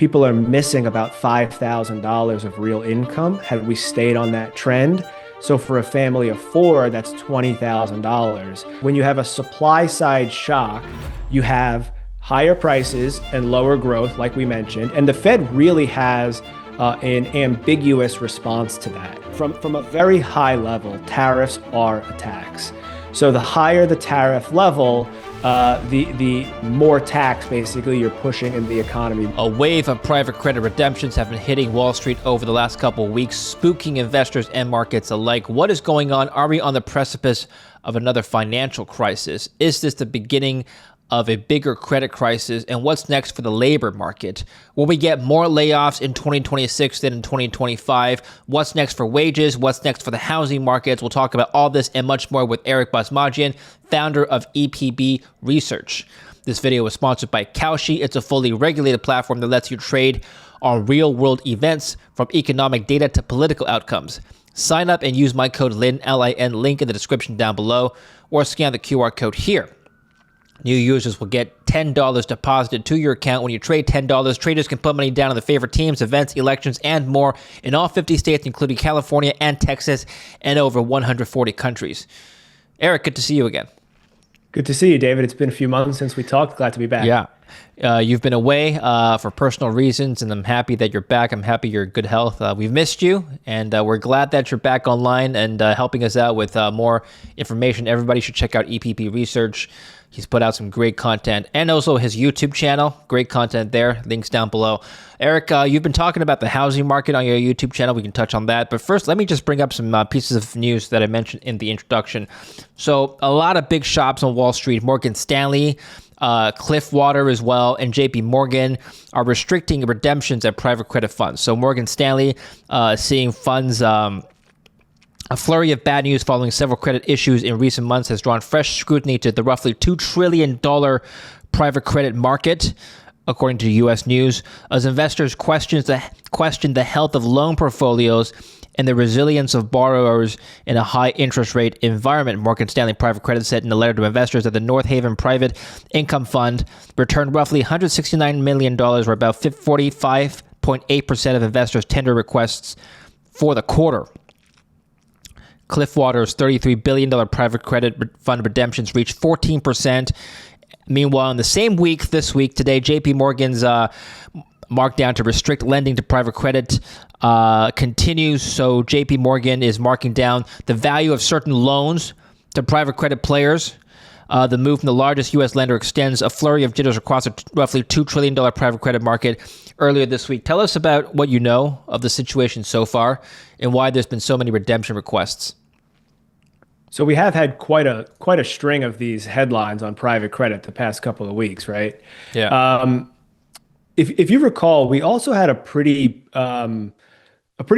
people are missing about $5,000 of real income had we stayed on that trend. So for a family of four, that's $20,000. When you have a supply side shock, you have higher prices and lower growth, like we mentioned. And the Fed really has an ambiguous response to that. From a very high level, tariffs are a tax. So the higher the tariff level, the more tax basically you're pushing in the economy. A wave of private credit redemptions have been hitting Wall Street over the last couple of weeks, spooking investors and markets alike. What is going on? Are we on the precipice of another financial crisis? Is this the beginning of a bigger credit crisis? And what's next for the labor market? Will we get more layoffs in 2026 than in 2025? What's next for wages? What's next for the housing markets? We'll talk about all this and much more with Eric Basmajian, founder of EPB Research. This video was sponsored by Kalshi. It's a fully regulated platform that lets you trade on real-world events, from economic data to political outcomes. Sign up and use my code LIN, L-I-N, link in the description down below, or scan the QR code here. New users will get $10 deposited to your account when you trade $10. Traders can put money down on the favorite teams, events, elections, and more in all 50 states, including California and Texas, and over 140 countries. Eric, good to see you again. Good to see you, David. It's been a few months since we talked. Glad to be back. Yeah. You've been away for personal reasons, and I'm happy that you're back. I'm happy you're in good health. We've missed you, and we're glad that you're back online and helping us out with more information. Everybody should check out EPB Research. He's put out some great content, and also his YouTube channel. Great content there. Links down below. Eric, you've been talking about the housing market on your YouTube channel. We can touch on that. But first, let me just bring up some pieces of news that I mentioned in the introduction. So a lot of big shops on Wall Street, Morgan Stanley, Cliffwater as well, and JP Morgan are restricting redemptions at private credit funds. So Morgan Stanley seeing funds... A flurry of bad news following several credit issues in recent months has drawn fresh scrutiny to the roughly $2 trillion private credit market, according to U.S. News, as investors question the health of loan portfolios and the resilience of borrowers in a high interest rate environment. Morgan Stanley Private Credit said in a letter to investors that the North Haven Private Income Fund returned roughly $169 million, or about 45.8% of investors' tender requests for the quarter. Cliffwater's $33 billion private credit fund redemptions reached 14%. Meanwhile, in the same week, this week, today, JP Morgan's markdown to restrict lending to private credit continues. So JP Morgan is marking down the value of certain loans to private credit players. The move from the largest U.S. lender extends a flurry of jitters across a roughly $2 trillion private credit market earlier this week. Tell us about what you know of the situation so far and why there's been so many redemption requests. So we have had quite a string of these headlines on private credit the past couple of weeks, right? Yeah. If you recall, we also had a pretty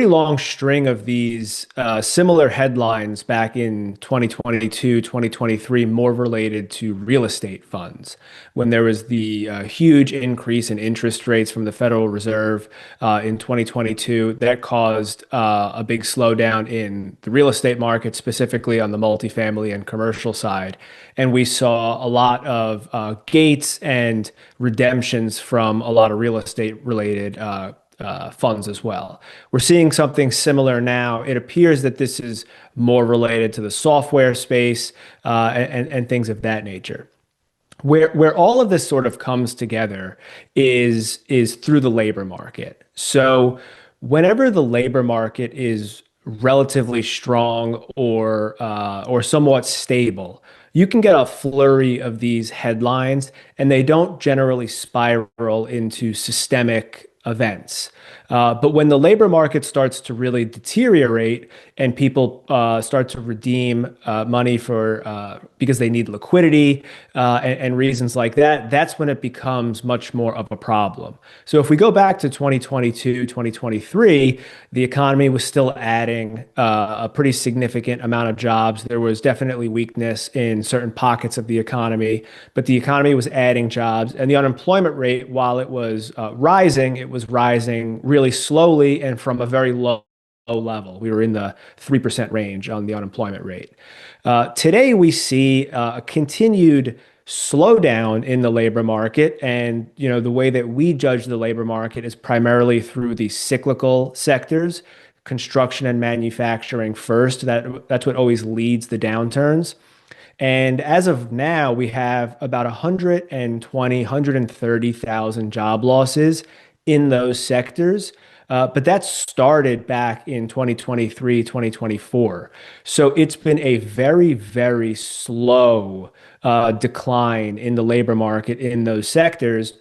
long string of these similar headlines back in 2022, 2023, more related to real estate funds, when there was the huge increase in interest rates from the Federal Reserve in 2022. That caused a big slowdown in the real estate market, specifically on the multifamily and commercial side. And we saw a lot of gates and redemptions from a lot of real estate related funds as well. We're seeing something similar now. It appears that this is more related to the software space and things of that nature. Where all of this sort of comes together is through the labor market. So whenever the labor market is relatively strong or somewhat stable, you can get a flurry of these headlines, and they don't generally spiral into systemic events. But when the labor market starts to really deteriorate and people start to redeem money for because they need liquidity and reasons like that, that's when it becomes much more of a problem. So if we go back to 2022, 2023, the economy was still adding a pretty significant amount of jobs. There was definitely weakness in certain pockets of the economy, but the economy was adding jobs, and the unemployment rate, while it was rising, it was rising really slowly and from a very low level. We were in the 3% range on the unemployment rate. Today, we see a continued slowdown in the labor market. And, the way that we judge the labor market is primarily through the cyclical sectors, construction and manufacturing first. That's what always leads the downturns. And as of now, we have about 120, 130,000 job losses in those sectors. But that started back in 2023, 2024. So it's been a very, very slow decline in the labor market in those sectors.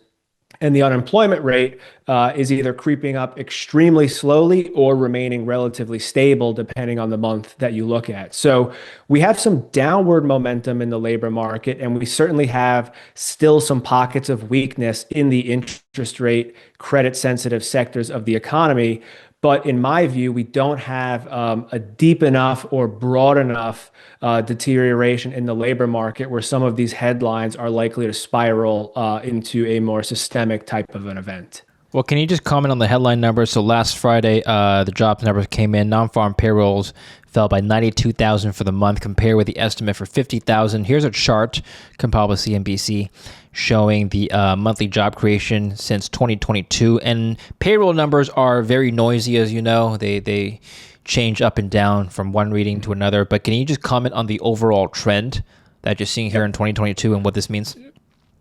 And the unemployment rate is either creeping up extremely slowly or remaining relatively stable, depending on the month that you look at. So we have some downward momentum in the labor market, and we certainly have still some pockets of weakness in the interest rate, credit sensitive sectors of the economy. But in my view, we don't have a deep enough or broad enough deterioration in the labor market where some of these headlines are likely to spiral into a more systemic type of an event. Well, can you just comment on the headline numbers? So last Friday, the jobs numbers came in. Non-farm payrolls fell by 92,000 for the month, compared with the estimate for 50,000. Here's a chart compiled by CNBC showing the monthly job creation since 2022. And payroll numbers are very noisy, as you know. They change up and down from one reading to another. But can you just comment on the overall trend that you're seeing here in 2022 and what this means?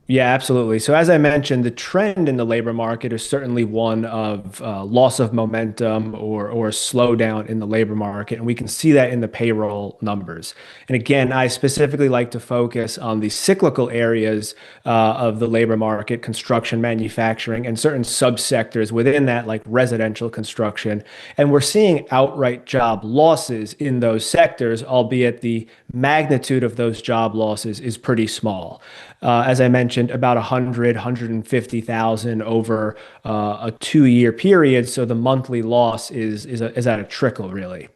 Yeah, absolutely. So as I mentioned, the trend in the labor market is certainly one of loss of momentum or a slowdown in the labor market. And we can see that in the payroll numbers. And again, I specifically like to focus on the cyclical areas of the labor market, construction, manufacturing, and certain subsectors within that, like residential construction. And we're seeing outright job losses in those sectors, albeit the magnitude of those job losses is pretty small. As I mentioned, about 100, 150,000 over a 2-year period. So the monthly loss is at a trickle, really.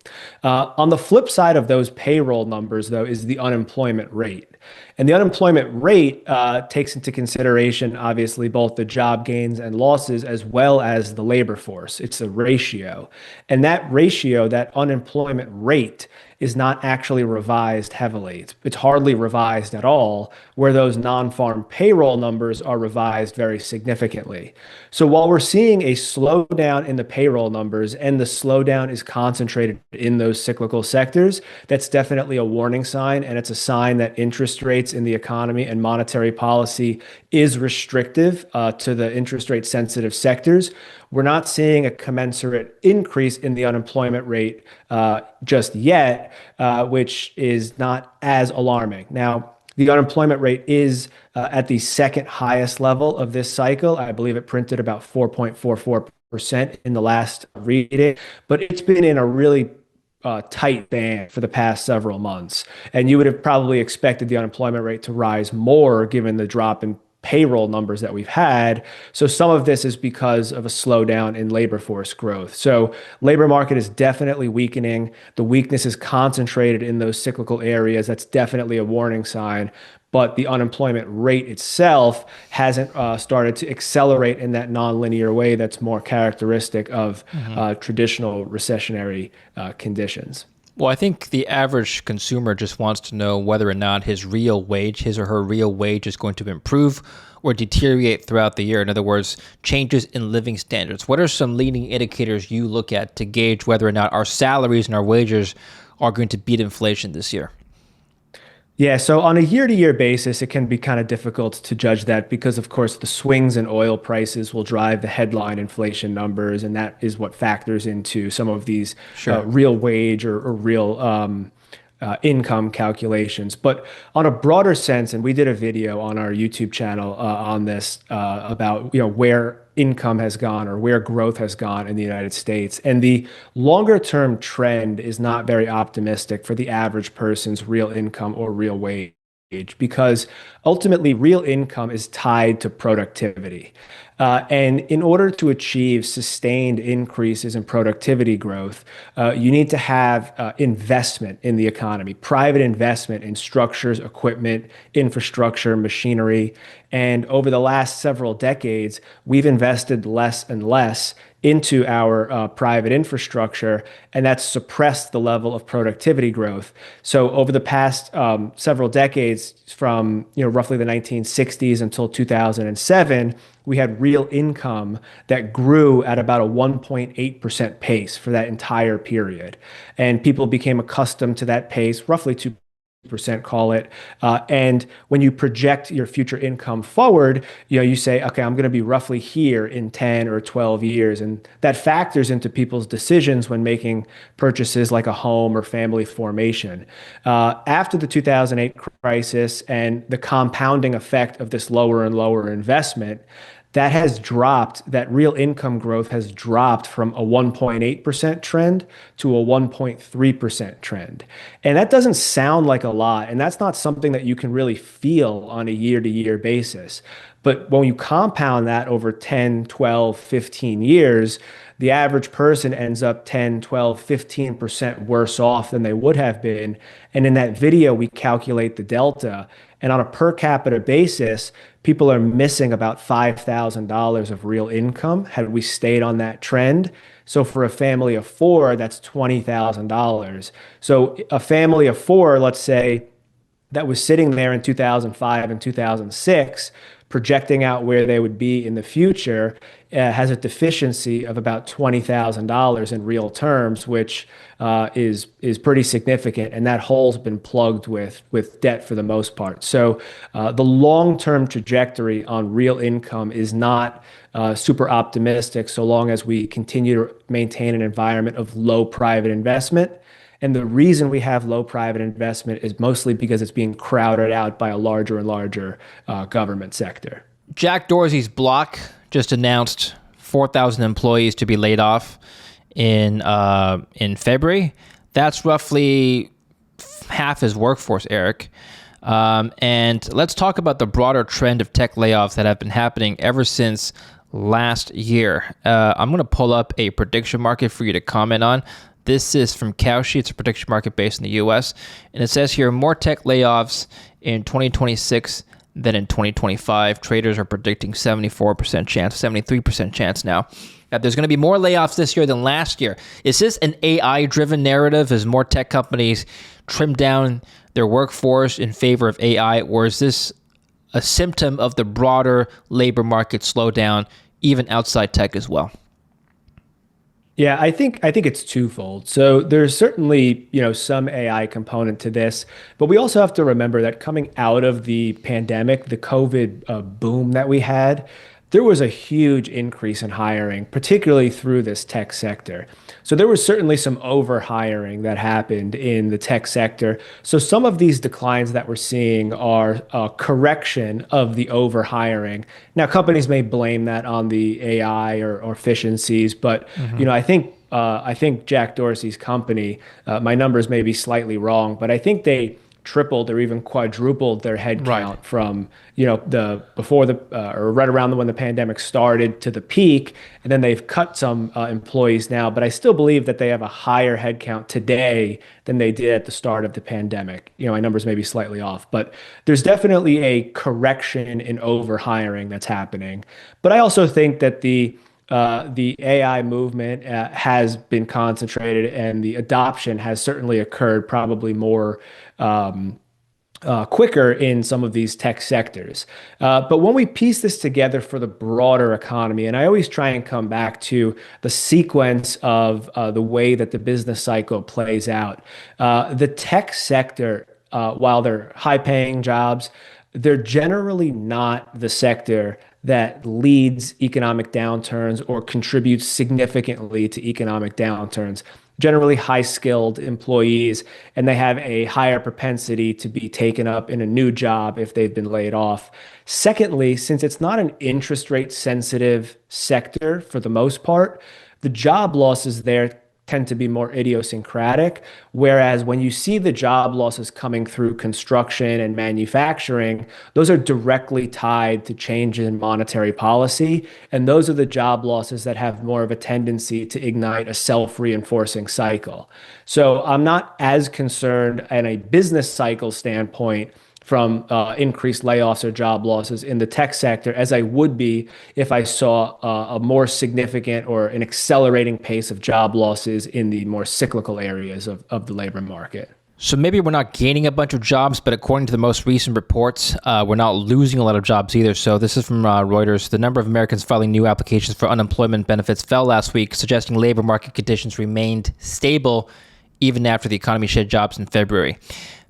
On the flip side of those payroll numbers, though, is the unemployment rate. And the unemployment rate takes into consideration, obviously, both the job gains and losses as well as the labor force. It's a ratio. And that ratio, that unemployment rate, is not actually revised heavily. It's hardly revised at all, where those non-farm payroll numbers are revised very significantly. So while we're seeing a slowdown in the payroll numbers and the slowdown is concentrated in those cyclical sectors, that's definitely a warning sign. And it's a sign that interest rates in the economy and monetary policy is restrictive to the interest rate sensitive sectors. We're not seeing a commensurate increase in the unemployment rate just yet, which is not as alarming. Now, the unemployment rate is at the second highest level of this cycle. I believe it printed about 4.44% in the last reading, but it's been in a really tight band for the past several months. And you would have probably expected the unemployment rate to rise more given the drop in payroll numbers that we've had. So some of this is because of a slowdown in labor force growth. So labor market is definitely weakening. The weakness is concentrated in those cyclical areas. That's definitely a warning sign. But the unemployment rate itself hasn't started to accelerate in that nonlinear way that's more characteristic of traditional recessionary conditions. Well, I think the average consumer just wants to know whether or not his or her real wage is going to improve or deteriorate throughout the year. In other words, changes in living standards. What are some leading indicators you look at to gauge whether or not our salaries and our wages are going to beat inflation this year? Yeah, so on a year-to-year basis, it can be kind of difficult to judge that because, of course, the swings in oil prices will drive the headline inflation numbers, and that is what factors into some of these real wage or real income calculations. But on a broader sense, and we did a video on our YouTube channel on this about where income has gone or where growth has gone in the United States. And the longer term trend is not very optimistic for the average person's real income or real wage because ultimately real income is tied to productivity. And in order to achieve sustained increases in productivity growth, you need to have investment in the economy, private investment in structures, equipment, infrastructure, machinery. And over the last several decades, we've invested less and less into our private infrastructure, and that's suppressed the level of productivity growth. So over the past several decades, from roughly the 1960s until 2007, we had real income that grew at about a 1.8% pace for that entire period. And people became accustomed to that pace, roughly 2%, call it. And when you project your future income forward, you say, okay, I'm going to be roughly here in 10 or 12 years. And that factors into people's decisions when making purchases like a home or family formation. After the 2008 crisis and the compounding effect of this lower and lower investment, that real income growth has dropped from a 1.8% trend to a 1.3% trend. And that doesn't sound like a lot. And that's not something that you can really feel on a year to year basis. But when you compound that over 10, 12, 15 years, the average person ends up 10, 12, 15% worse off than they would have been. And in that video, we calculate the delta. And on a per capita basis, people are missing about $5,000 of real income had we stayed on that trend. So for a family of four, that's $20,000. So a family of four, let's say, that was sitting there in 2005 and 2006, projecting out where they would be in the future, has a deficiency of about $20,000 in real terms, which is pretty significant. And that hole's been plugged with debt for the most part. So the long-term trajectory on real income is not super optimistic so long as we continue to maintain an environment of low private investment. And the reason we have low private investment is mostly because it's being crowded out by a larger and larger government sector. Jack Dorsey's block just announced 4,000 employees to be laid off in February. That's roughly half his workforce, Eric. And let's talk about the broader trend of tech layoffs that have been happening ever since last year. I'm going to pull up a prediction market for you to comment on. This is from Cowsheet. It's a prediction market based in the US. And it says here, more tech layoffs in 2026 than in 2025. Traders are predicting 74% chance, 73% chance now that there's going to be more layoffs this year than last year. Is this an AI-driven narrative as more tech companies trim down their workforce in favor of AI? Or is this a symptom of the broader labor market slowdown, even outside tech as well? Yeah, I think it's twofold. So there's certainly, some AI component to this, but we also have to remember that coming out of the pandemic, the COVID boom that we had, there was a huge increase in hiring, particularly through this tech sector. So there was certainly some overhiring that happened in the tech sector. So some of these declines that we're seeing are a correction of the overhiring. Now, companies may blame that on the AI or efficiencies, but I think Jack Dorsey's company, my numbers may be slightly wrong, but I think they tripled or even quadrupled their headcount from the before the or right around when the pandemic started to the peak, and then they've cut some employees now. But I still believe that they have a higher headcount today than they did at the start of the pandemic. My numbers may be slightly off, but there's definitely a correction in overhiring that's happening. But I also think that the AI movement has been concentrated, and the adoption has certainly occurred probably more quicker in some of these tech sectors. But when we piece this together for the broader economy, and I always try and come back to the sequence of the way that the business cycle plays out, the tech sector, while they're high-paying jobs, they're generally not the sector that leads economic downturns or contributes significantly to economic downturns. Generally high-skilled employees, and they have a higher propensity to be taken up in a new job if they've been laid off. Secondly, since it's not an interest rate sensitive sector for the most part, the job losses there tend to be more idiosyncratic. Whereas when you see the job losses coming through construction and manufacturing, those are directly tied to changes in monetary policy. And those are the job losses that have more of a tendency to ignite a self-reinforcing cycle. So I'm not as concerned in a business cycle standpoint from increased layoffs or job losses in the tech sector as I would be if I saw a more significant or an accelerating pace of job losses in the more cyclical areas of the labor market. So maybe we're not gaining a bunch of jobs, but according to the most recent reports, we're not losing a lot of jobs either. So this is from Reuters. The number of Americans filing new applications for unemployment benefits fell last week, suggesting labor market conditions remained stable even after the economy shed jobs in February.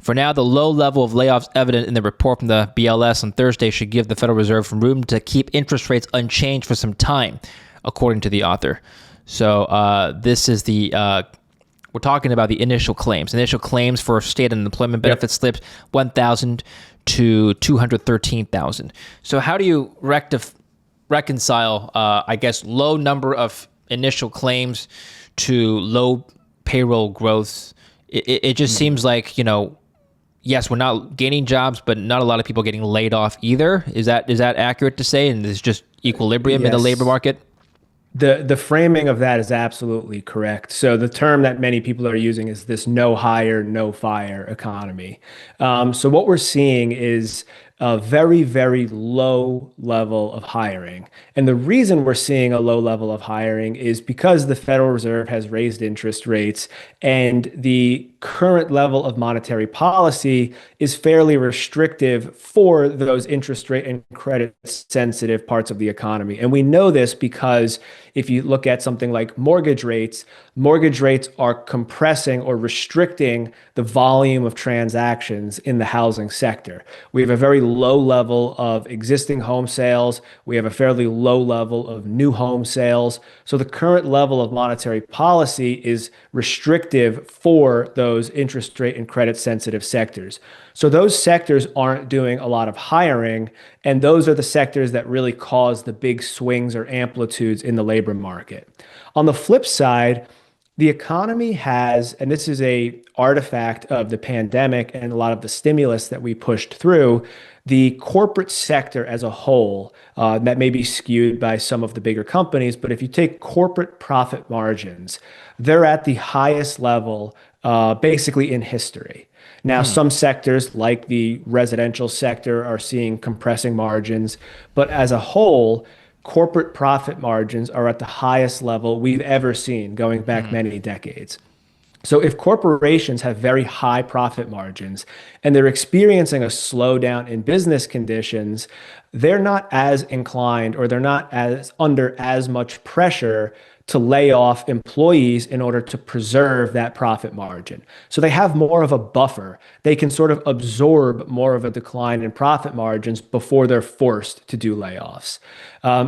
For now, the low level of layoffs evident in the report from the BLS on Thursday should give the Federal Reserve room to keep interest rates unchanged for some time, according to the author. So this is we're talking about the initial claims. Initial claims for state unemployment benefit slipped 1,000 to 213,000. So how do you reconcile, I guess, low number of initial claims to low payroll growth? It just seems like, yes, we're not gaining jobs, but not a lot of people getting laid off either. Is that accurate to say? And there's just equilibrium in the labor market? The framing of that is absolutely correct. So the term that many people are using is this no hire, no fire economy. So what we're seeing is a very, very low level of hiring. And the reason we're seeing a low level of hiring is because the Federal Reserve has raised interest rates and the current level of monetary policy is fairly restrictive for those interest rate and credit sensitive parts of the economy. And we know this because if you look at something like mortgage rates are compressing or restricting the volume of transactions in the housing sector. We have a very low level of existing home sales. We have a fairly low level of new home sales. So the current level of monetary policy is restrictive for those interest rate and credit sensitive sectors. So those sectors aren't doing a lot of hiring, and those are the sectors that really cause the big swings or amplitudes in the labor market. On the flip side, the economy has, and this is a artifact of the pandemic and a lot of the stimulus that we pushed through, the corporate sector as a whole, that may be skewed by some of the bigger companies, but if you take corporate profit margins, they're at the highest level basically in history. Now, some sectors like the residential sector are seeing compressing margins, but as a whole, corporate profit margins are at the highest level we've ever seen going back many decades. So if corporations have very high profit margins and they're experiencing a slowdown in business conditions, they're not as inclined or they're not as under as much pressure to lay off employees in order to preserve that profit margin. So they have more of a buffer. They can sort of absorb more of a decline in profit margins before they're forced to do layoffs.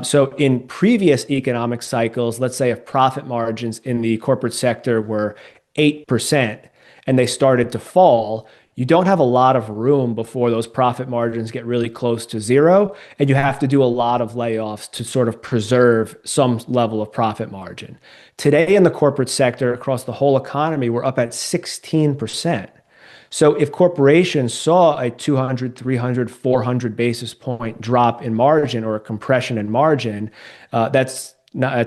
So in previous economic cycles, let's say if profit margins in the corporate sector were 8% and they started to fall, you don't have a lot of room before those profit margins get really close to zero, and you have to do a lot of layoffs to sort of preserve some level of profit margin. Today in the corporate sector, across the whole economy, we're up at 16%. So if corporations saw a 200, 300, 400 basis point drop in margin or a compression in margin, that's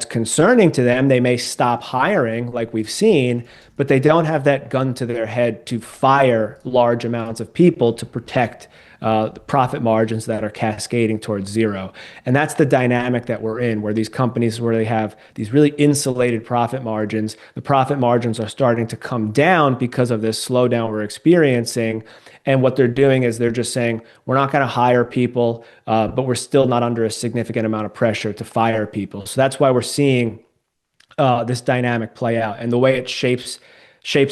concerning to them. They may stop hiring like we've seen, but they don't have that gun to their head to fire large amounts of people to protect the profit margins that are cascading towards zero. And that's the dynamic that we're in, where these companies where they have these really insulated profit margins, the profit margins are starting to come down because of this slowdown we're experiencing. And what they're doing is they're just saying, we're not going to hire people, but we're still not under a significant amount of pressure to fire people. So that's why we're seeing this dynamic play out. And the way it shapes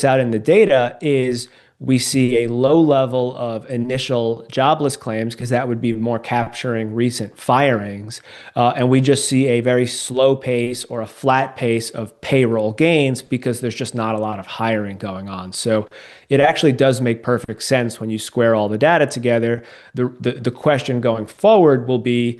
out in the data is we see a low level of initial jobless claims because that would be more capturing recent firings. And we just see a very slow pace or a flat pace of payroll gains because there's just not a lot of hiring going on. So it actually does make perfect sense when you square all the data together. The question going forward will be,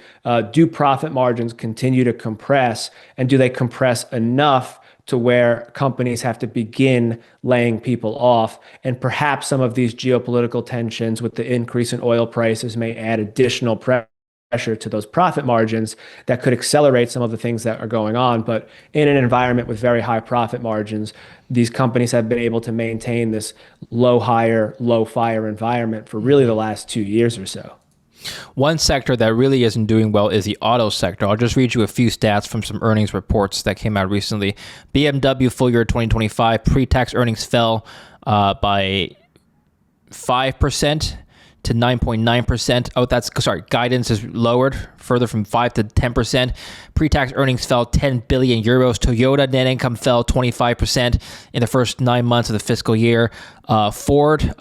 do profit margins continue to compress, and do they compress enough to where companies have to begin laying people off. And perhaps some of these geopolitical tensions with the increase in oil prices may add additional pressure to those profit margins that could accelerate some of the things that are going on. But in an environment with very high profit margins, these companies have been able to maintain this low hire, low fire environment for really the last 2 years or so. One sector that really isn't doing well is the auto sector. I'll just read you a few stats from some earnings reports that came out recently. BMW full year 2025 pre-tax earnings fell by 5% to 9.9%. Oh, that's sorry. Guidance is lowered further from 5 to 10%. Pre-tax earnings fell 10 billion euros. Toyota net income fell 25% in the first 9 months of the fiscal year. Ford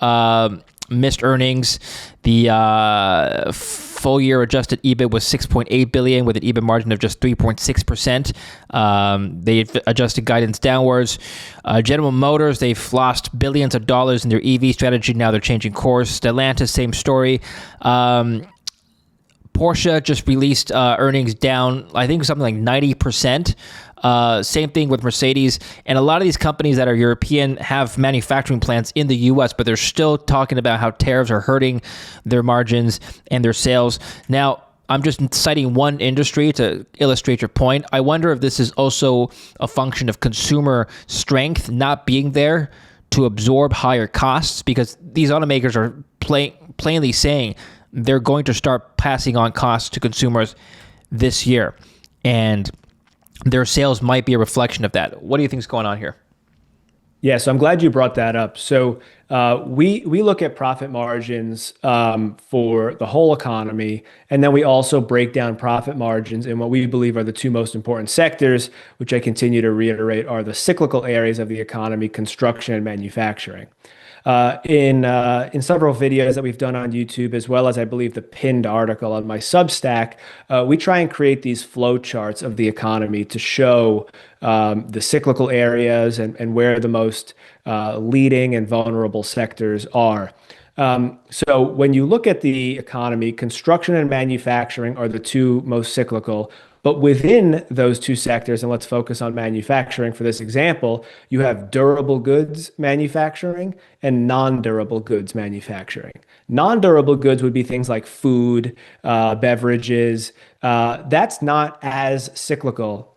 missed earnings. The full year adjusted EBIT was 6.8 billion with an EBIT margin of just 3.6%. They adjusted guidance downwards. General Motors, they've lost billions of dollars in their EV strategy. Now they're changing course. Stellantis, same story. Porsche just released earnings down, I think something like 90%. Same thing with Mercedes. And a lot of these companies that are European have manufacturing plants in the US, but they're still talking about how tariffs are hurting their margins and their sales. Now, I'm just citing one industry to illustrate your point. I wonder if this is also a function of consumer strength not being there to absorb higher costs, because these automakers are plainly saying they're going to start passing on costs to consumers this year. And their sales might be a reflection of that. What do you think is going on here? Yeah, so I'm glad you brought that up. So we look at profit margins for the whole economy, and then we also break down profit margins in what we believe are the two most important sectors, which I continue to reiterate are the cyclical areas of the economy, construction and manufacturing. In several videos that we've done on YouTube, as well as I believe the pinned article on my Substack, we try and create these flow charts of the economy to show the cyclical areas and where the most leading and vulnerable sectors are. So when you look at the economy, construction and manufacturing are the two most cyclical. But within those two sectors, and let's focus on manufacturing for this example, you have durable goods manufacturing and non-durable goods manufacturing. Non-durable goods would be things like food, beverages. That's not as cyclical.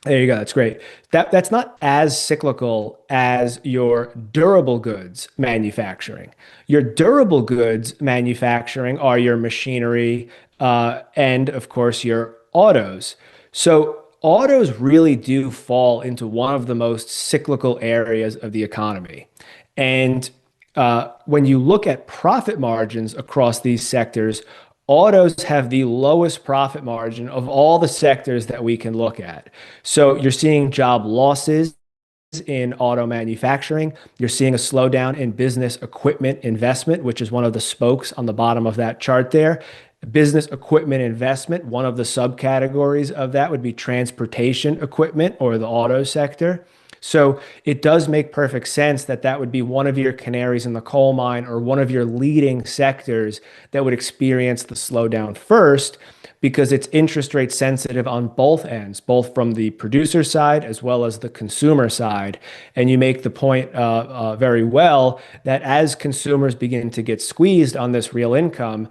There you go. That's great. That's not as cyclical as your durable goods manufacturing. Your durable goods manufacturing are your machinery and, of course, your autos. So autos really do fall into one of the most cyclical areas of the economy. And when you look at profit margins across these sectors, autos have the lowest profit margin of all the sectors that we can look at. So you're seeing job losses in auto manufacturing. You're seeing a slowdown in business equipment investment, which is one of the spokes on the bottom of that chart there. Business equipment investment, one of the subcategories of that would be transportation equipment or the auto sector. So it does make perfect sense that that would be one of your canaries in the coal mine or one of your leading sectors that would experience the slowdown first, because it's interest rate sensitive on both ends, both from the producer side as well as the consumer side. And you make the point very well that as consumers begin to get squeezed on this real income,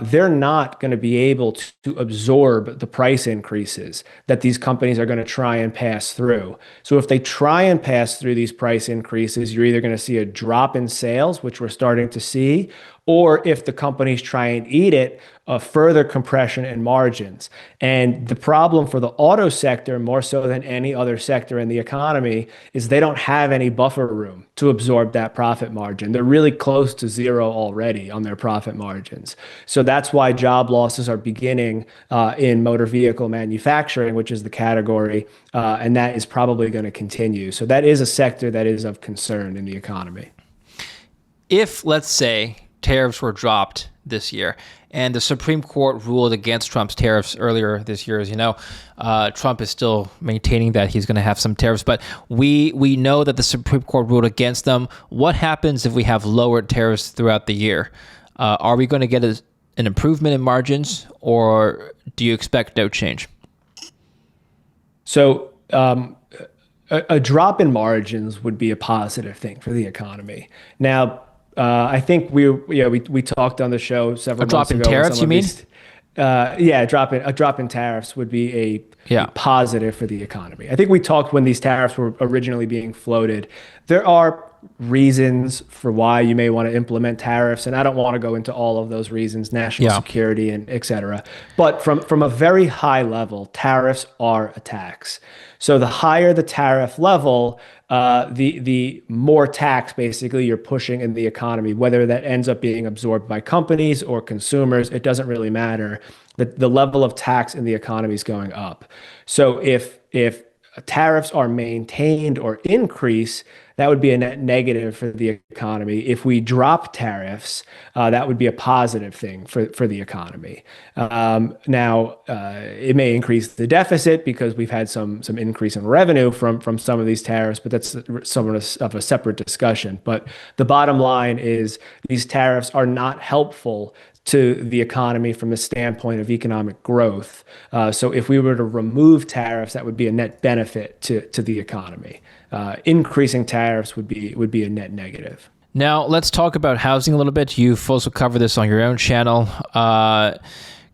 they're not going to be able to absorb the price increases that these companies are going to try and pass through. So if they try and pass through these price increases, you're either going to see a drop in sales, which we're starting to see, or if the companies try and eat it, a further compression in margins. And the problem for the auto sector, more so than any other sector in the economy, is they don't have any buffer room to absorb that profit margin. They're really close to zero already on their profit margins. So that's why job losses are beginning in motor vehicle manufacturing, which is the category, and that is probably going to continue. So that is a sector that is of concern in the economy. If, let's say, tariffs were dropped this year and the Supreme Court ruled against Trump's tariffs earlier this year, as you know, Trump is still maintaining that he's going to have some tariffs, but we know that the Supreme Court ruled against them. What happens if we have lowered tariffs throughout the year? Are we going to get an improvement in margins, or do you expect no change? So a drop in margins would be a positive thing for the economy. Now, I think we talked on the show A several drop months in ago when tariffs, some you of mean? these, a drop in tariffs would be a Yeah. positive for the economy. I think we talked when these tariffs were originally being floated. There are reasons for why you may want to implement tariffs, and I don't want to go into all of those reasons, national Yeah. security and et cetera. But from a very high level, tariffs are a tax. So the higher the tariff level, the more tax basically you're pushing in the economy, whether that ends up being absorbed by companies or consumers, it doesn't really matter. The level of tax in the economy is going up. So if tariffs are maintained or increase, that would be a net negative for the economy. If we drop tariffs, that would be a positive thing for the economy. Now, it may increase the deficit because we've had some increase in revenue from some of these tariffs, but that's somewhat of a separate discussion. But the bottom line is these tariffs are not helpful to the economy from the standpoint of economic growth. So if we were to remove tariffs, that would be a net benefit to the economy. Increasing tariffs would be a net negative. Now, let's talk about housing a little bit. You've also covered this on your own channel.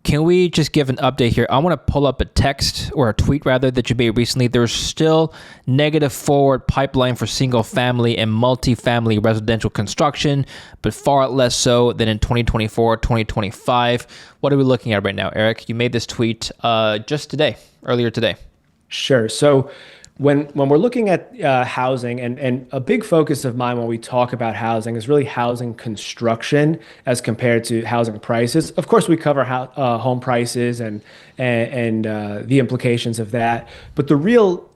Can we just give an update here? I want to pull up a text or a tweet rather that you made recently. There's still negative forward pipeline for single family and multifamily residential construction, but far less so than in 2024, 2025. What are we looking at right now, Eric? You made this tweet just today, earlier today. Sure. So when we're looking at housing, and a big focus of mine when we talk about housing is really housing construction as compared to housing prices. Of course, we cover home prices and the implications of that, but the real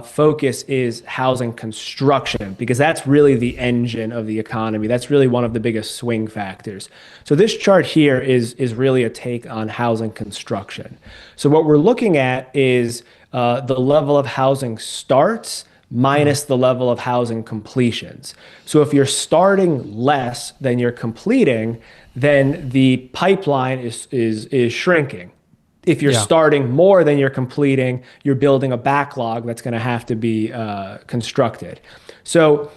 focus is housing construction because that's really the engine of the economy. That's really one of the biggest swing factors. So this chart here is really a take on housing construction. So what we're looking at is the level of housing starts minus the level of housing completions. So if you're starting less than you're completing, then the pipeline is shrinking. If you're Yeah. starting more than you're completing, you're building a backlog that's going to have to be constructed. So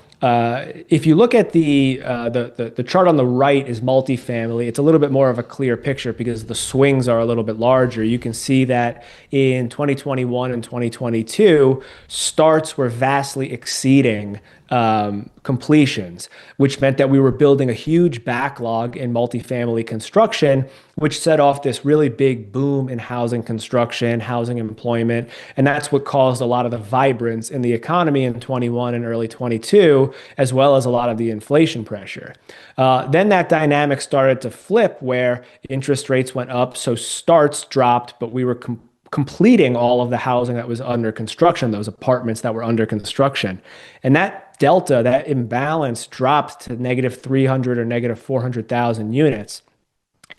if you look at the chart on the right is multifamily, it's a little bit more of a clear picture because the swings are a little bit larger. You can see that in 2021 and 2022, starts were vastly exceeding completions, which meant that we were building a huge backlog in multifamily construction, which set off this really big boom in housing construction, housing employment. And that's what caused a lot of the vibrance in the economy in 21 and early 22, as well as a lot of the inflation pressure. Then that dynamic started to flip where interest rates went up, so starts dropped, but we were completing all of the housing that was under construction, those apartments that were under construction. And that delta, that imbalance dropped to negative 300 or negative 400,000 units.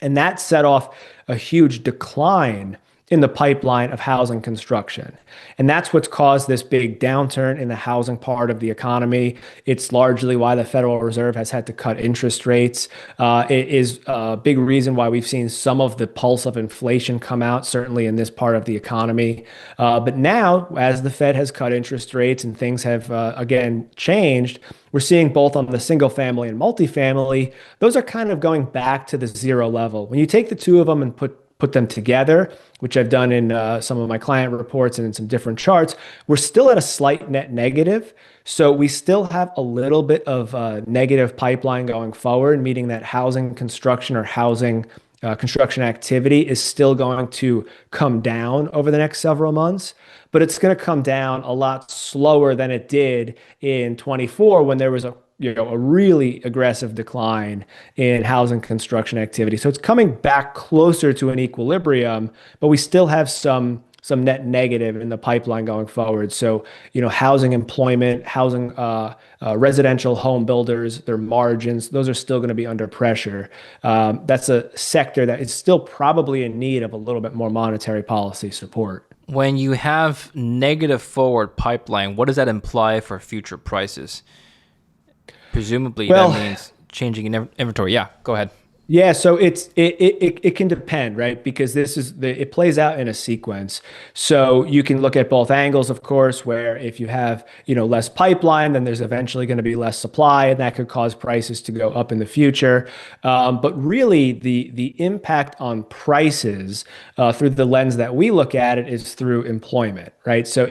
And that set off a huge decline in the pipeline of housing construction. And that's what's caused this big downturn in the housing part of the economy. It's largely why the Federal Reserve has had to cut interest rates. It is a big reason why we've seen some of the pulse of inflation come out, certainly in this part of the economy. But now, as the Fed has cut interest rates and things have, again, changed, we're seeing both on the single family and multifamily, those are kind of going back to the zero level. When you take the two of them and put them together, which I've done in some of my client reports and in some different charts, we're still at a slight net negative. So we still have a little bit of a negative pipeline going forward, meaning that housing construction or housing construction activity is still going to come down over the next several months, but it's going to come down a lot slower than it did in 24 when there was a really aggressive decline in housing construction activity. So it's coming back closer to an equilibrium, but we still have some net negative in the pipeline going forward. So, housing employment, housing residential home builders, their margins, those are still going to be under pressure. That's a sector that is still probably in need of a little bit more monetary policy support. When you have negative forward pipeline, what does that imply for future prices? Presumably, Well, that means changing in inventory. Yeah, go ahead. Yeah, so it can depend, right? Because it plays out in a sequence. So you can look at both angles, of course, where if you have, less pipeline, then there's eventually going to be less supply, and that could cause prices to go up in the future. But really, the impact on prices through the lens that we look at it is through employment, right? So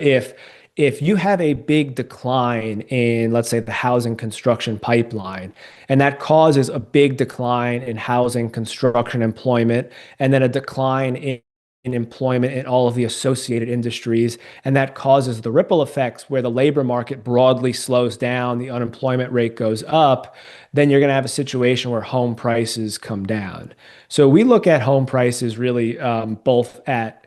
if you have a big decline in, let's say, the housing construction pipeline, and that causes a big decline in housing construction employment, and then a decline in employment in all of the associated industries, and that causes the ripple effects where the labor market broadly slows down, the unemployment rate goes up, then you're going to have a situation where home prices come down. So we look at home prices really both at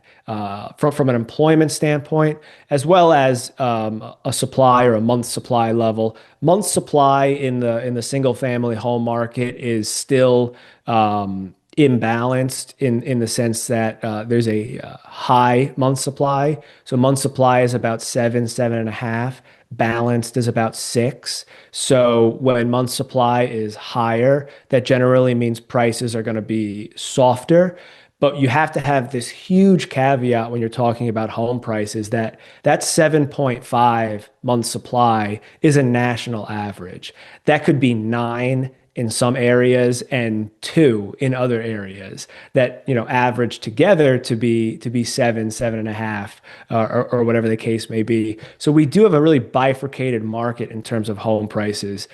from an employment standpoint, as well as a supply or a month supply level. Month supply in the single family home market is still imbalanced in the sense that there's a high month supply. So month supply is about 7.5. Balanced is about 6. So when month supply is higher, that generally means prices are going to be softer. But you have to have this huge caveat when you're talking about home prices that 7.5 month supply is a national average. That could be 9 in some areas and 2 in other areas that average together to be 7.5, or whatever the case may be. So we do have a really bifurcated market in terms of home prices.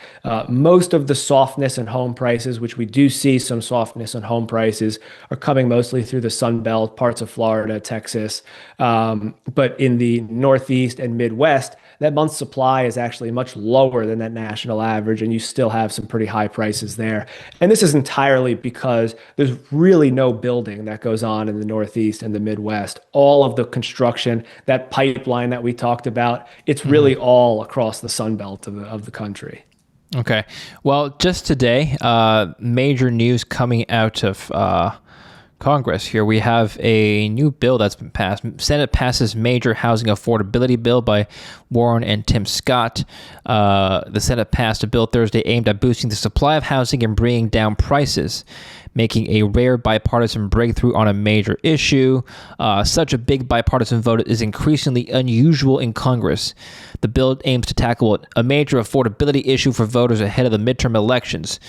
Most of the softness in home prices, which we do see some softness in home prices, are coming mostly through the Sun Belt, parts of Florida, Texas. But in the Northeast and Midwest, that month supply is actually much lower than that national average, and you still have some pretty high prices there. And this is entirely because there's really no building that goes on in the Northeast and the Midwest. All of the construction, that pipeline that we talked about, it's really all across the Sun Belt of the country. Okay. Well, just today, major news coming out of Congress here. We have a new bill that's been passed. Senate passes major housing affordability bill by Warren and Tim Scott. The Senate passed a bill Thursday aimed at boosting the supply of housing and bringing down prices, making a rare bipartisan breakthrough on a major issue. Such a big bipartisan vote is increasingly unusual in Congress. The bill aims to tackle a major affordability issue for voters ahead of the midterm elections.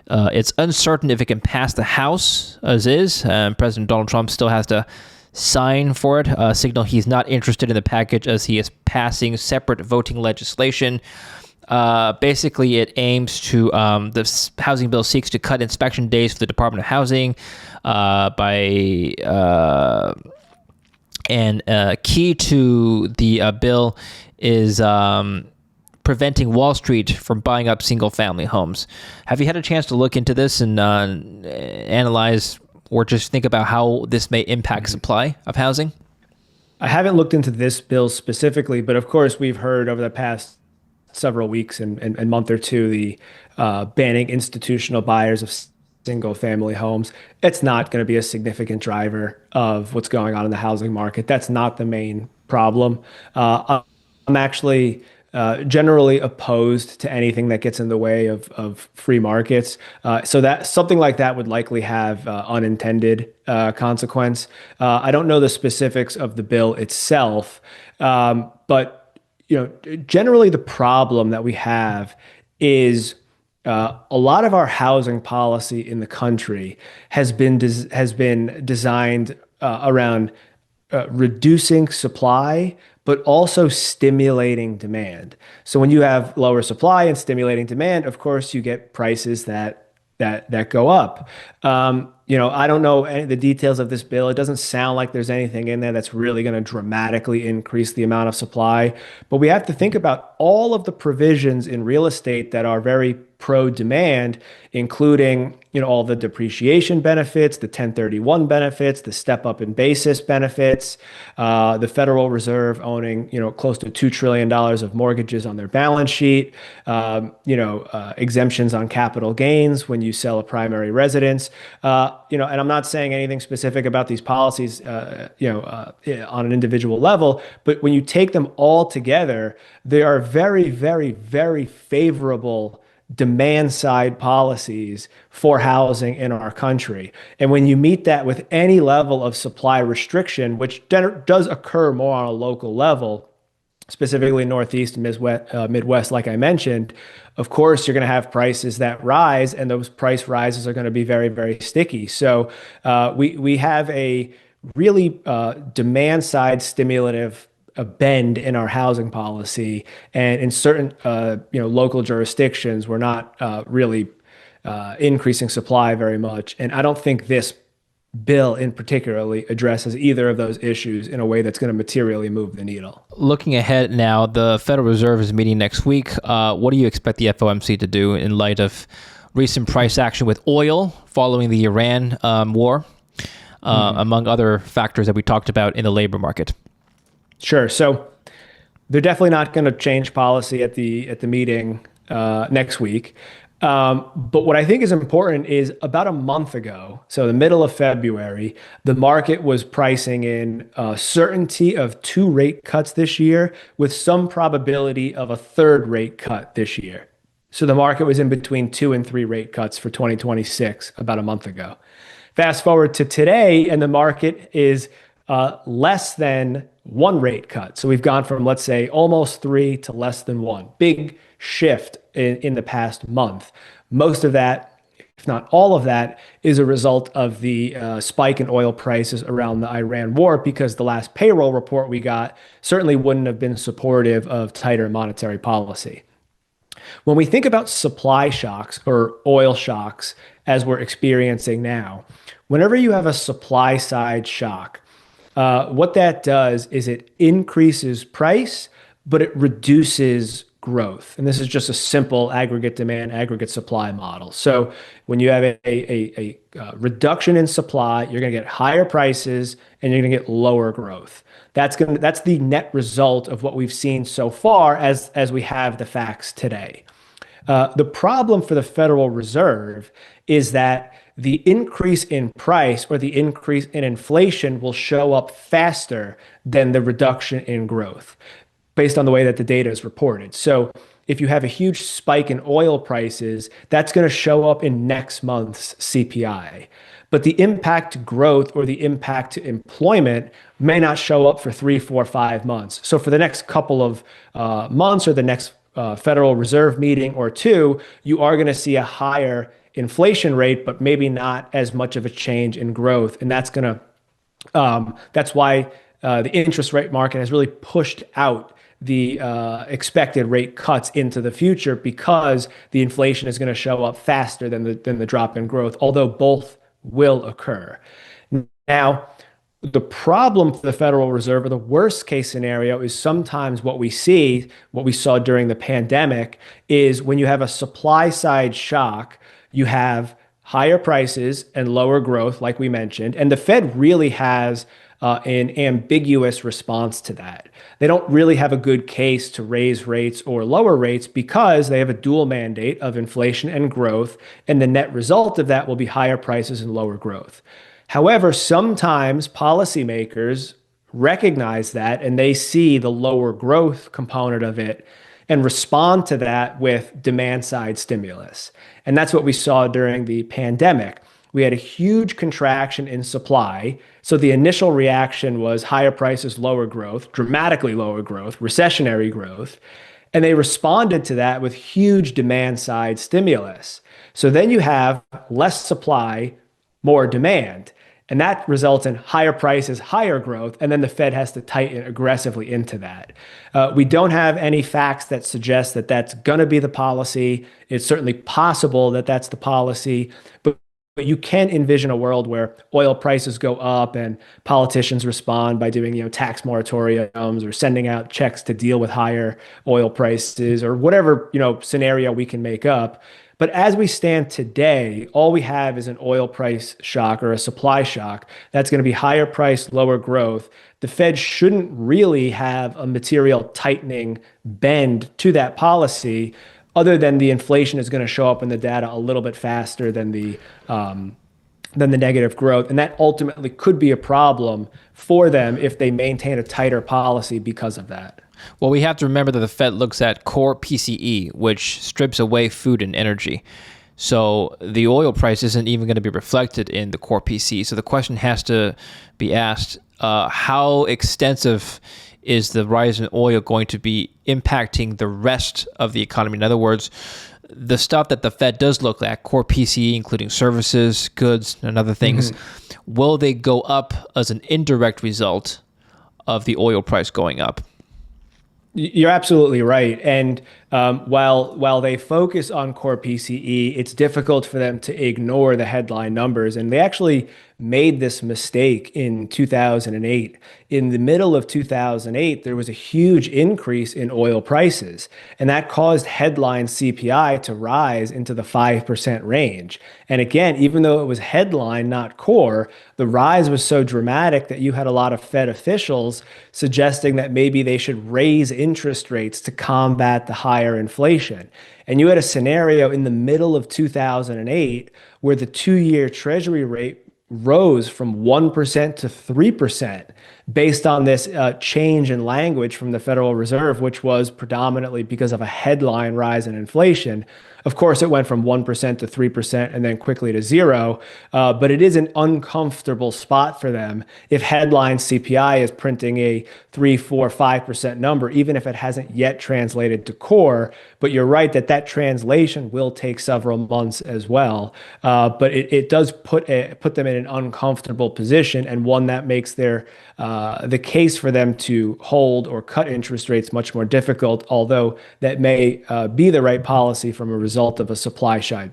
It's uncertain if it can pass the House as is. President Donald Trump still has to sign for it, signal he's not interested in the package as he is passing separate voting legislation. Basically, it aims to, the housing bill seeks to cut inspection days for the Department of Housing and key to the bill is preventing Wall Street from buying up single-family homes. Have you had a chance to look into this and analyze or just think about how this may impact supply of housing? I haven't looked into this bill specifically, but of course, we've heard over the past several weeks and month or two the banning institutional buyers of single family homes. It's not going to be a significant driver of what's going on in the housing market. That's not the main problem. I'm actually generally opposed to anything that gets in the way of free markets. So that something like that would likely have unintended consequence. I don't know the specifics of the bill itself, but generally the problem that we have is a lot of our housing policy in the country has been designed around reducing supply, but also stimulating demand. So when you have lower supply and stimulating demand, of course, you get prices that go up. I don't know the details of this bill. It doesn't sound like there's anything in there that's really going to dramatically increase the amount of supply. But we have to think about all of the provisions in real estate that are very pro-demand, including all the depreciation benefits, the 1031 benefits, the step up in basis benefits, the Federal Reserve owning close to $2 trillion of mortgages on their balance sheet, exemptions on capital gains when you sell a primary residence. And I'm not saying anything specific about these policies, on an individual level, but when you take them all together, they are very, very, very favorable demand side policies for housing in our country. And when you meet that with any level of supply restriction, which does occur more on a local level, specifically Northeast and Midwest, like I mentioned, of course, you're going to have prices that rise, and those price rises are going to be very, very sticky. So we have a really demand side stimulative a bend in our housing policy, and in certain local jurisdictions, we're not really increasing supply very much. And I don't think this bill in particularly addresses either of those issues in a way that's going to materially move the needle. Looking ahead now, the Federal Reserve is meeting next week. What do you expect the FOMC to do in light of recent price action with oil following the Iran war, among other factors that we talked about in the labor market? Sure. So they're definitely not going to change policy at the meeting next week. But what I think is important is about a month ago, so the middle of February, the market was pricing in certainty of 2 rate cuts this year with some probability of a 3rd rate cut this year. So the market was in between 2 and 3 rate cuts for 2026 about a month ago. Fast forward to today, and the market is less than 1 rate cut. So we've gone from, let's say, almost 3 to less than 1. Big shift in the past month. Most of that, if not all of that, is a result of the spike in oil prices around the Iran war, because the last payroll report we got certainly wouldn't have been supportive of tighter monetary policy. When we think about supply shocks or oil shocks, as we're experiencing now, whenever you have a supply side shock, what that does is it increases price, but it reduces growth. And this is just a simple aggregate demand, aggregate supply model. So when you have a reduction in supply, you're going to get higher prices and you're going to get lower growth. That's the net result of what we've seen so far as we have the facts today. The problem for the Federal Reserve is that the increase in price or the increase in inflation will show up faster than the reduction in growth based on the way that the data is reported. So if you have a huge spike in oil prices, that's going to show up in next month's CPI. But the impact to growth or the impact to employment may not show up for 3, 4, 5 months. So for the next couple of months or the next Federal Reserve meeting or two, you are going to see a higher inflation rate, but maybe not as much of a change in growth. And that's why the interest rate market has really pushed out the expected rate cuts into the future, because the inflation is going to show up faster than the drop in growth, although both will occur. Now, the problem for the Federal Reserve, or the worst case scenario, is sometimes what we saw during the pandemic, is when you have a supply side shock, you have higher prices and lower growth, like we mentioned, and the Fed really has an ambiguous response to that. They don't really have a good case to raise rates or lower rates because they have a dual mandate of inflation and growth, and the net result of that will be higher prices and lower growth. However, sometimes policymakers recognize that and they see the lower growth component of it and respond to that with demand side stimulus. And that's what we saw during the pandemic. We had a huge contraction in supply. So the initial reaction was higher prices, lower growth, dramatically lower growth, recessionary growth. And they responded to that with huge demand side stimulus. So then you have less supply, more demand. And that results in higher prices, higher growth, and then the Fed has to tighten aggressively into that. We don't have any facts that suggest that that's going to be the policy. It's certainly possible that that's the policy, but you can envision a world where oil prices go up and politicians respond by doing, tax moratoriums or sending out checks to deal with higher oil prices or whatever, scenario we can make up. But as we stand today, all we have is an oil price shock or a supply shock. That's going to be higher price, lower growth. The Fed shouldn't really have a material tightening bend to that policy, other than the inflation is going to show up in the data a little bit faster than the negative growth. And that ultimately could be a problem for them if they maintain a tighter policy because of that. Well, we have to remember that the Fed looks at core PCE, which strips away food and energy. So the oil price isn't even going to be reflected in the core PCE. So the question has to be asked, how extensive is the rise in oil going to be impacting the rest of the economy? In other words, the stuff that the Fed does look at, core PCE, including services, goods, and other things, will they go up as an indirect result of the oil price going up? You're absolutely right. And while they focus on core PCE, it's difficult for them to ignore the headline numbers. And they actually made this mistake in 2008. In the middle of 2008, there was a huge increase in oil prices, and that caused headline CPI to rise into the 5% range. And again, even though it was headline, not core, the rise was so dramatic that you had a lot of Fed officials suggesting that maybe they should raise interest rates to combat the higher inflation. And you had a scenario in the middle of 2008 where the 2-year Treasury rate rose from 1% to 3% based on this change in language from the Federal Reserve, which was predominantly because of a headline rise in inflation. Of course, it went from 1% to 3% and then quickly to zero. But it is an uncomfortable spot for them if headline CPI is printing a 3, 4, 5% number, even if it hasn't yet translated to core. But you're right that that translation will take several months as well. But it does put them in an uncomfortable position, and one that makes the case for them to hold or cut interest rates much more difficult, although that may be the right policy from a result of a supply side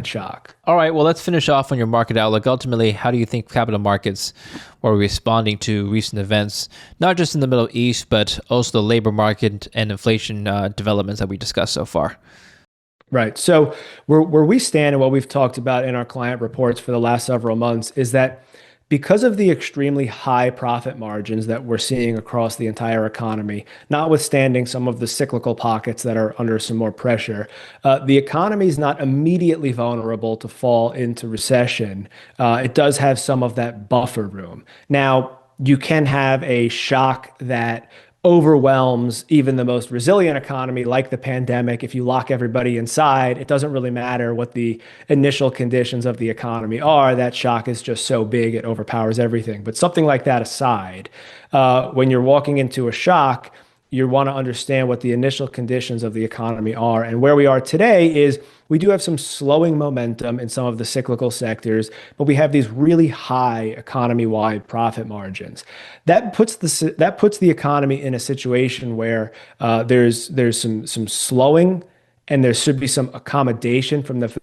shock. All right, well, let's finish off on your market outlook. Ultimately, how do you think capital markets are responding to recent events, not just in the Middle East, but also the labor market and inflation developments that we discussed so far? Right. So where we stand and what we've talked about in our client reports for the last several months is that because of the extremely high profit margins that we're seeing across the entire economy, notwithstanding some of the cyclical pockets that are under some more pressure, the economy is not immediately vulnerable to fall into recession. It does have some of that buffer room. Now, you can have a shock that overwhelms even the most resilient economy like the pandemic. If you lock everybody inside, it doesn't really matter what the initial conditions of the economy are. That shock is just so big, it overpowers everything. But something like that aside, when you're walking into a shock, you want to understand what the initial conditions of the economy are. And where we are today is we do have some slowing momentum in some of the cyclical sectors, but we have these really high economy-wide profit margins. That puts the economy in a situation where there's some slowing, and there should be some accommodation from the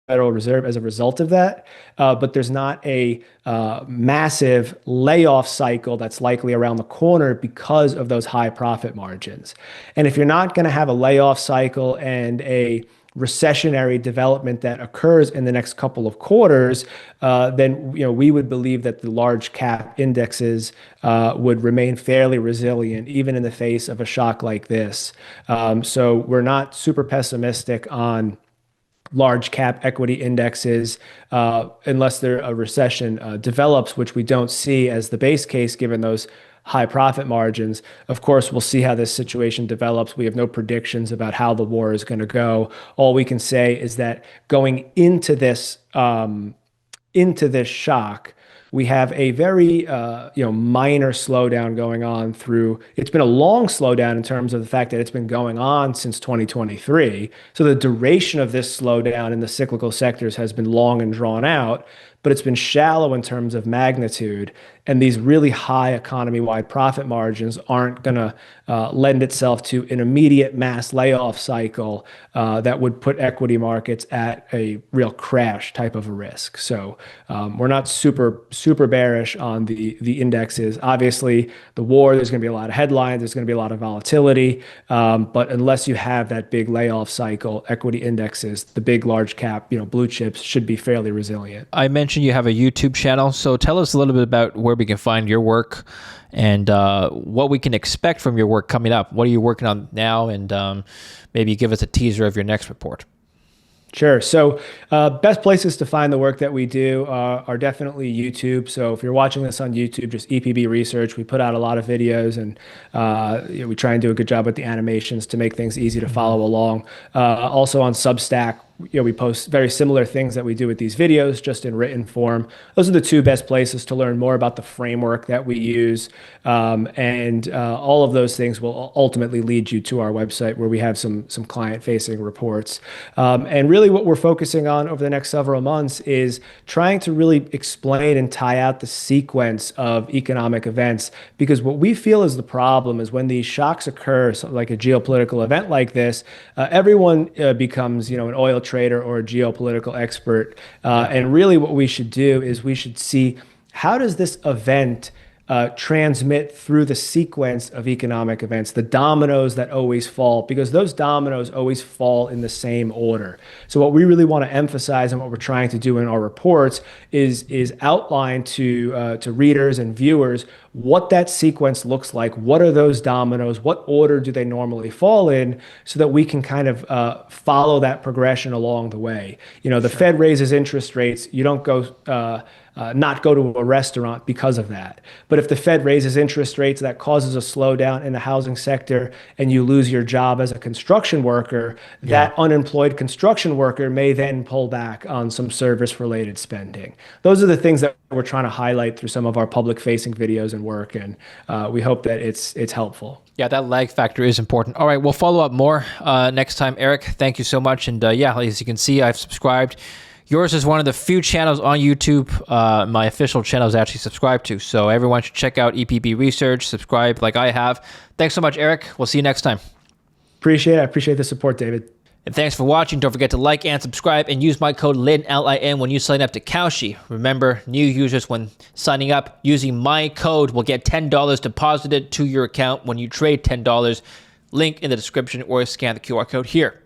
Federal Reserve as a result of that. But there's not a massive layoff cycle that's likely around the corner because of those high profit margins. And if you're not going to have a layoff cycle and a recessionary development that occurs in the next couple of quarters, then we would believe that the large cap indexes would remain fairly resilient even in the face of a shock like this. So we're not super pessimistic on large cap equity indexes unless a recession develops, which we don't see as the base case given those high profit margins. Of course, we'll see how this situation develops. We have no predictions about how the war is going to go. All we can say is that going into this shock, we have a very minor slowdown going on through. It's been a long slowdown in terms of the fact that it's been going on since 2023. So the duration of this slowdown in the cyclical sectors has been long and drawn out, but it's been shallow in terms of magnitude. And these really high economy-wide profit margins aren't going to lend itself to an immediate mass layoff cycle that would put equity markets at a real crash type of a risk. So we're not super bearish on the indexes. Obviously, the war, there's going to be a lot of headlines, there's going to be a lot of volatility. But unless you have that big layoff cycle, equity indexes, the big large cap, blue chips should be fairly resilient. I mentioned you have a YouTube channel. So tell us a little bit about where we can find your work and what we can expect from your work coming up. What are you working on now? And maybe give us a teaser of your next report. Sure. So, best places to find the work that we do are definitely YouTube. So, if you're watching this on YouTube, just EPB Research. We put out a lot of videos, and we try and do a good job with the animations to make things easy to follow along. Also on Substack, we post very similar things that we do with these videos, just in written form. Those are the two best places to learn more about the framework that we use, and all of those things will ultimately lead you to our website, where we have some client-facing reports. And really, what we're focusing on over the next several months is trying to really explain and tie out the sequence of economic events, because what we feel is the problem is when these shocks occur, so like a geopolitical event like this, everyone becomes, an oil trader or a geopolitical expert. And really what we should do is we should see, how does this event transmit through the sequence of economic events, the dominoes that always fall, because those dominoes always fall in the same order. So what we really want to emphasize, and what we're trying to do in our reports, is outline to readers and viewers what that sequence looks like. What are those dominoes? What order do they normally fall in, so that we can kind of follow that progression along the way. The Fed raises interest rates. You don't go not go to a restaurant because of that. But if the Fed raises interest rates, that causes a slowdown in the housing sector, and you lose your job as a construction worker, that unemployed construction worker may then pull back on some service-related spending. Those are the things that we're trying to highlight through some of our public-facing videos and work, and we hope that it's helpful. Yeah, that lag factor is important. All right, we'll follow up more next time. Eric, thank you so much. And as you can see, I've subscribed. Yours is one of the few channels on YouTube my official channel is actually subscribed to. So everyone should check out EPB Research, subscribe like I have. Thanks so much, Eric. We'll see you next time. Appreciate it. I appreciate the support, David. And thanks for watching. Don't forget to like and subscribe, and use my code LIN, L-I-N, when you sign up to Kalshi. Remember, new users, when signing up using my code, will get $10 deposited to your account when you trade $10. Link in the description, or scan the QR code here.